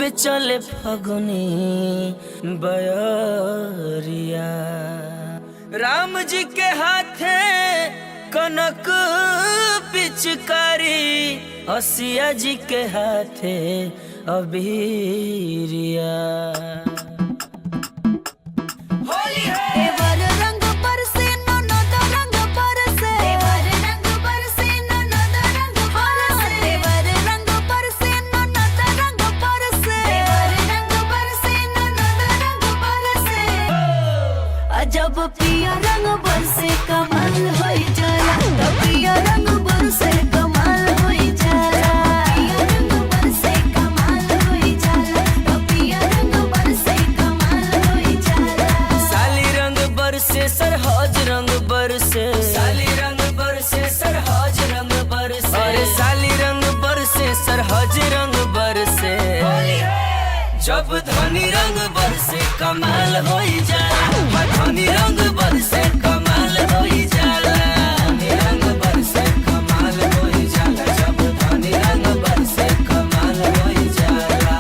में चले फगुनी बयरिया। राम जी के हाथे कनक पिचकारी, हसिया जी के हाथे अबीरिया। जब पिया रंग बरसे कमाल होई जाला, तब पिया रंग बरसे कमाल होई जाला। पिया रंग बरसे कमाल होई जाला, तब पिया रंग बरसे कमाल होई जाला। साली रंग बरसे सरहज रंग बरसे, साली रंग बरसे सरहज रंग बरसे, अरे साली रंग बरसे सरहज रंग बरसे। जब धनी रंग बरसे कमाल होई जाला, धनी रंग बरसे कमाल होई जाला। धनी रंग बरसे कमाल होई जाला, जब धनी रंग बरसे कमाल होई जाला।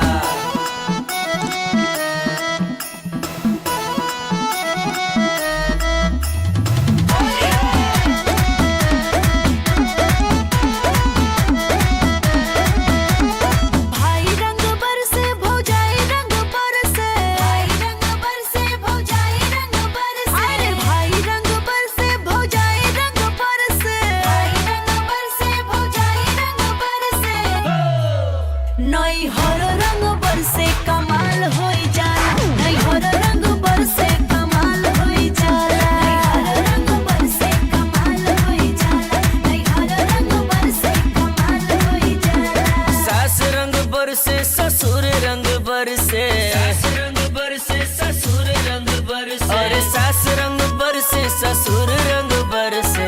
नई हर रंग बरसे कमाल होई जाला, नई हर रंग बरसे कमाल होई जाला। नई हर रंग बरसे कमाल होई जाला, नई हर रंग बरसे कमाल होई जाला। सास रंग बरसे ससुर रंग बरसे, सास रंग बरसे ससुर रंग बरसे, अरे सास रंग बरसे ससुर रंग बरसे।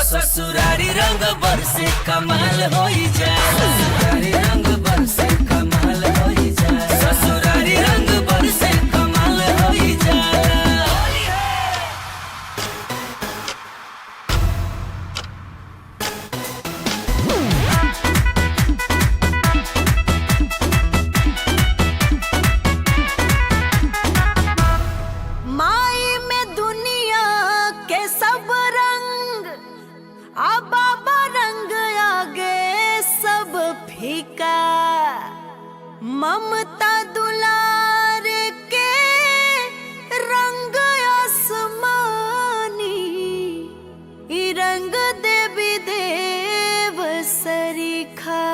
ससुरारी रंग बरसे कमाल होई जाला, ससुरारी रंग बरसे कमाल होई जाला, ससुरारी रंग बरसे कमाल होई जाला। माई में दुनिया के सब रंग, अब बाबा रंग आगे सब फीका। ममता दुलार के रंग आसमानी, ई रंग देवी देव सरीखा।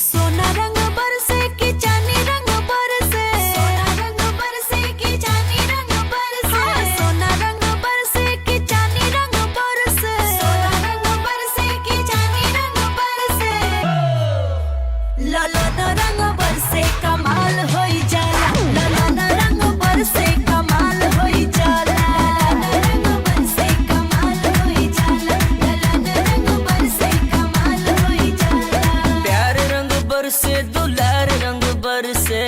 सोना रंग बरसे की चांदी रंग बरसे, सोना रंग बरसे की चांदी रंग बरसे। सोना रंग बरसे की चांदी रंग बरसे, सोना रंग बरसे की चांदी रंग बरसे। लाला रंग बरसे कमाल होई जाला, लाला रंग बरसे कमाल होई जाला। लाला रंग बरसे कमाल होई जाला, लाला रंग बरसे कमाल होई जाला। प्यार रंग बरसे दुलार रंग बरसे,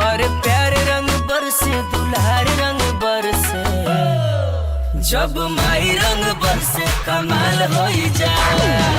और प्यार रंग बरसे दुलार रंग बरसे। जब माई रंग बरसे कमाल होई जाला।